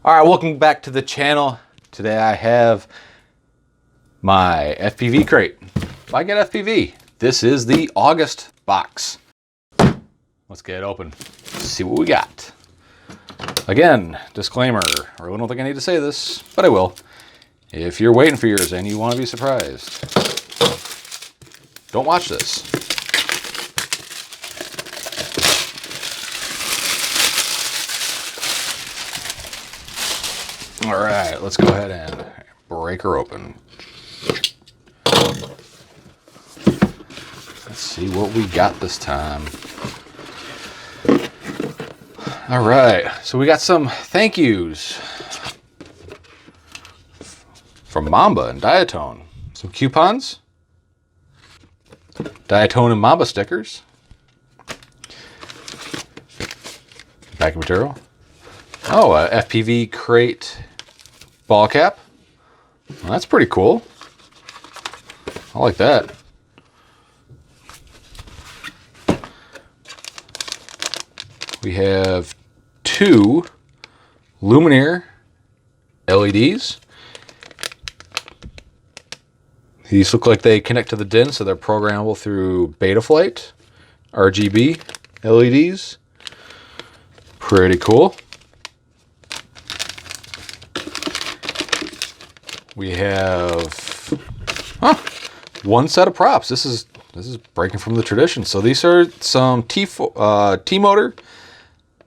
All right, welcome back to the channel. Today I have my FPV crate by GetFPV. This is the August box. Let's get it open, see what we got. Again, disclaimer, I really don't think I need to say this, but I will. If you're waiting for yours and you want to be surprised, don't watch this. All right, let's go ahead and break her open. Let's see what we got this time. All right, so we got some thank yous from Mamba and Diatone. Some coupons, Diatone and Mamba stickers, packing material. Oh, a FPV Crate ball cap. Well, that's pretty cool. I like that. We have two Luminaire LEDs. These look like they connect to the DIN, so they're programmable through Betaflight RGB LEDs. Pretty cool. We have one set of props. This is breaking from the tradition. So these are some T-motor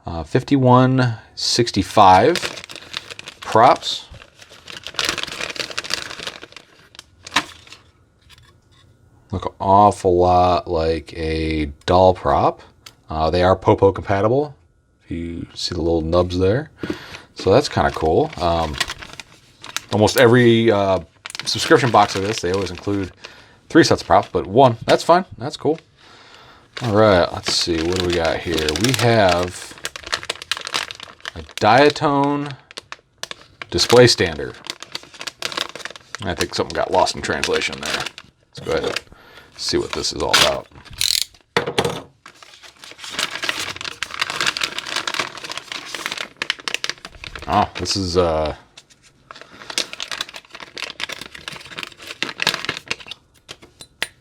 5165 props. Look an awful lot like a doll prop. They are Popo compatible. If you see the little nubs there. So that's kind of cool. Almost every subscription box of this, they always include 3 sets of props, but 1, that's fine. That's cool. All right, let's see. What do we got here? We have a Diatone display stander. I think something got lost in translation there. Let's go ahead and see what this is all about. Oh, this is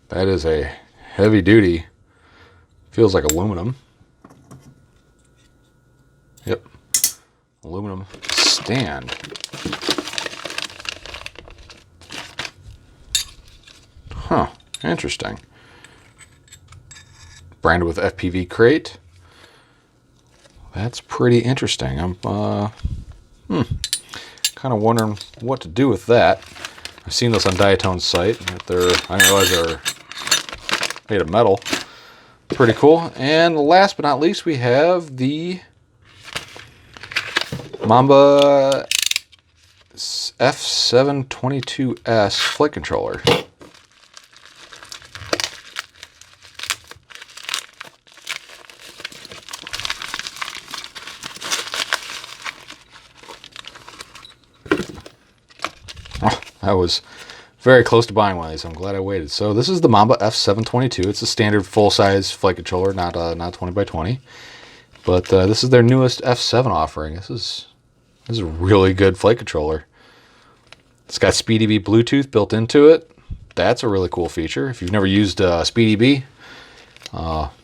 that is a heavy duty, feels like aluminum. Yep, aluminum stand. Huh, interesting. Branded with FPV Crate. That's pretty interesting. I'm kind of wondering what to do with that. I've seen this on Diatone's site. I didn't realize they're made of metal. Pretty cool. And last but not least, we have the Mamba F722S flight controller. I was very close to buying one of these. I'm glad I waited. So this is the Mamba F722. It's a standard full-size flight controller, not 20 by 20. But this is their newest F7 offering. This is a really good flight controller. It's got SpeeDB Bluetooth built into it. That's a really cool feature. If you've never used SpeeDB,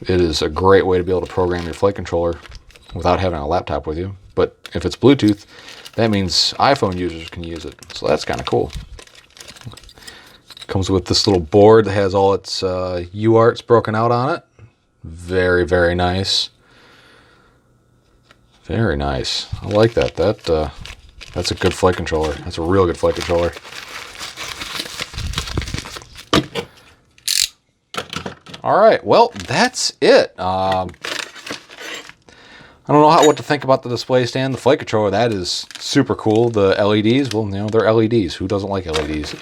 it is a great way to be able to program your flight controller without having a laptop with you. But if it's Bluetooth, that means iPhone users can use it. So that's kind of cool. Comes with this little board that has all its UARTs broken out on it. Very, very nice. Very nice. I like that. That's a good flight controller. That's a real good flight controller. All right. Well, that's it. I don't know what to think about the display stand. The flight controller, that is super cool. The LEDs, well, they're LEDs. Who doesn't like LEDs?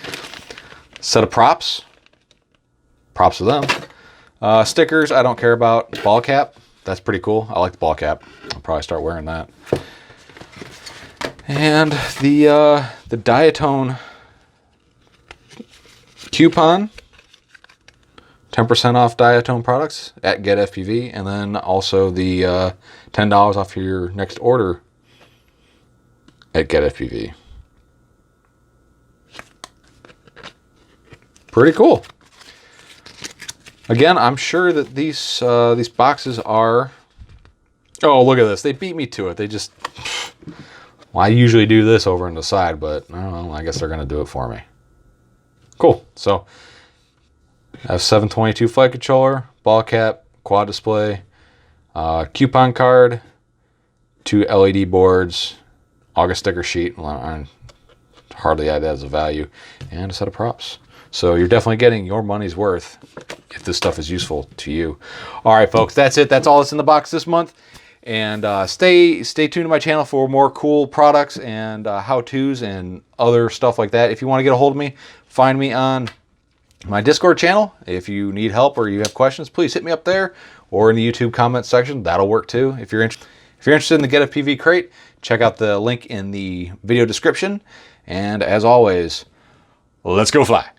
Set of props. Props to them. Stickers, I don't care about. Ball cap, that's pretty cool. I like the ball cap. I'll probably start wearing that. And the Diatone coupon, 10% off Diatone products at GetFPV, and then also the $10 off your next order at GetFPV. Pretty cool. Again, I'm sure that these boxes are... Oh, look at this. They beat me to it. They just... Well, I usually do this over on the side, but I don't know. I guess they're going to do it for me. Cool. So, I have 722 flight controller, ball cap, quad display, coupon card, 2 LED boards, August sticker sheet. Well, I hardly add that as a value, and a set of props. So you're definitely getting your money's worth if this stuff is useful to you. All right, folks, that's it. That's all that's in the box this month. And stay tuned to my channel for more cool products and how-tos and other stuff like that. If you want to get a hold of me, find me on my Discord channel. If you need help or you have questions, please hit me up there or in the YouTube comments section. That'll work too. If you're interested in the GetFPV Crate, check out the link in the video description. And as always, let's go fly.